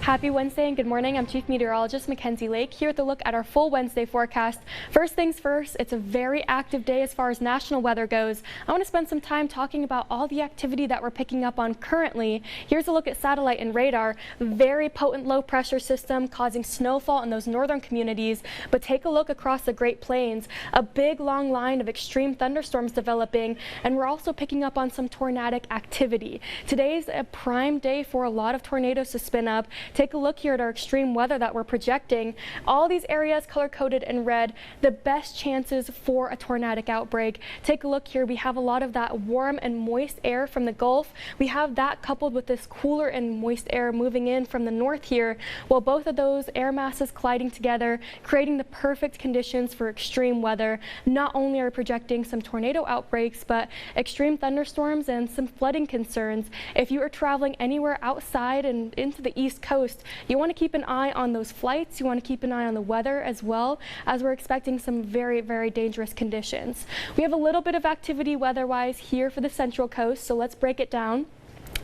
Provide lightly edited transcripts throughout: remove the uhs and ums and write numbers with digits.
Happy Wednesday and good morning. I'm Chief Meteorologist Mackenzie Lake here with a look at our full Wednesday forecast. First things first, it's a very active day as far as national weather goes. I want to spend some time talking about all the activity that we're picking up on currently. Here's a look at satellite and radar. Very potent low pressure system causing snowfall in those northern communities. But take a look across the Great Plains. A big long line of extreme thunderstorms developing, and we're also picking up on some tornadic activity. Today's a prime day for a lot of tornadoes to spin up. Take a look here at our extreme weather that we're projecting. All these areas color-coded in red, the best chances for a tornadic outbreak. Take a look here. We have a lot of that warm and moist air from the Gulf. We have that coupled with this cooler and moist air moving in from the north here. Well, both of those air masses colliding together, creating the perfect conditions for extreme weather. Not only are we projecting some tornado outbreaks, but extreme thunderstorms and some flooding concerns. If you are traveling anywhere outside and into the East Coast, you want to keep an eye on those flights. You want to keep an eye on the weather as well, as we're expecting some very, very dangerous conditions. We have a little bit of activity weather-wise here for the Central Coast, so let's break it down.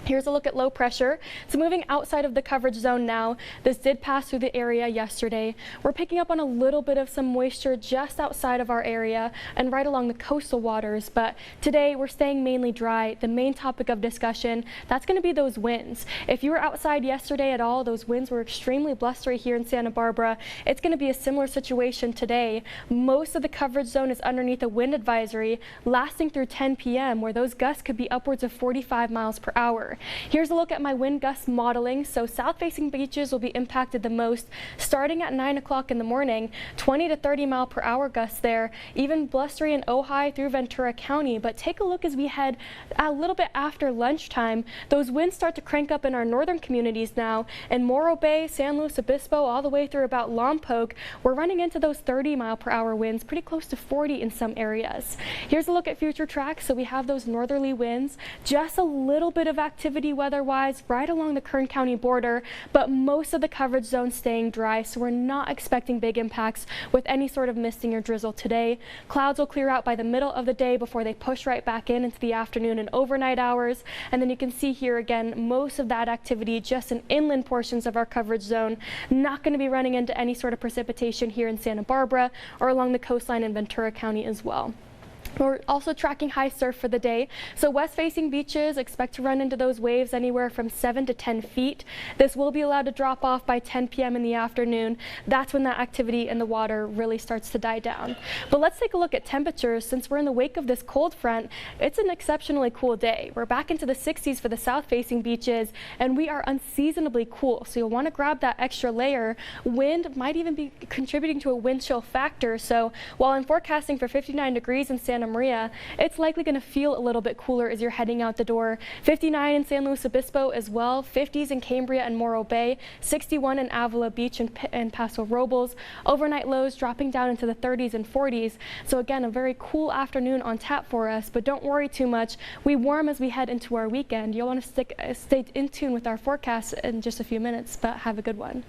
Here's a look at low pressure. So moving outside of the coverage zone now, this did pass through the area yesterday. We're picking up on a little bit of some moisture just outside of our area and right along the coastal waters, but today we're staying mainly dry. The main topic of discussion, that's going to be those winds. If you were outside yesterday at all, those winds were extremely blustery here in Santa Barbara. It's going to be a similar situation today. Most of the coverage zone is underneath a wind advisory lasting through 10 p.m. where those gusts could be upwards of 45 miles per hour. Here's a look at my wind gust modeling. So south-facing beaches will be impacted the most starting at 9 o'clock in the morning. 20 to 30 mile per hour gusts there, even blustery in Ojai through Ventura County. But take a look as we head a little bit after lunchtime. Those winds start to crank up in our northern communities now. In Morro Bay, San Luis Obispo, all the way through about Lompoc, we're running into those 30 mile per hour winds, pretty close to 40 in some areas. Here's a look at future tracks. So we have those northerly winds, just a little bit of activity weather-wise right along the Kern County border, but most of the coverage zone staying dry, so we're not expecting big impacts with any sort of misting or drizzle today. Clouds will clear out by the middle of the day before they push right back in into the afternoon and overnight hours. And then you can see here again, most of that activity just in inland portions of our coverage zone. Not going to be running into any sort of precipitation here in Santa Barbara or along the coastline in Ventura County as well. We're also tracking high surf for the day. So west-facing beaches expect to run into those waves anywhere from 7 to 10 feet. This will be allowed to drop off by 10 p.m. in the afternoon. That's when that activity in the water really starts to die down. But let's take a look at temperatures. Since we're in the wake of this cold front, it's an exceptionally cool day. We're back into the 60s for the south-facing beaches, and we are unseasonably cool. So you'll want to grab that extra layer. Wind might even be contributing to a wind chill factor. So while I'm forecasting for 59 degrees in Santa Maria, it's likely going to feel a little bit cooler as you're heading out the door. 59 in San Luis Obispo as well, 50s in Cambria and Morro Bay, 61 in Avila Beach and Paso Robles. Overnight lows dropping down into the 30s and 40s. So again, a very cool afternoon on tap for us, but don't worry too much. We warm as we head into our weekend. You'll want to stay in tune with our forecast in just a few minutes, but have a good one.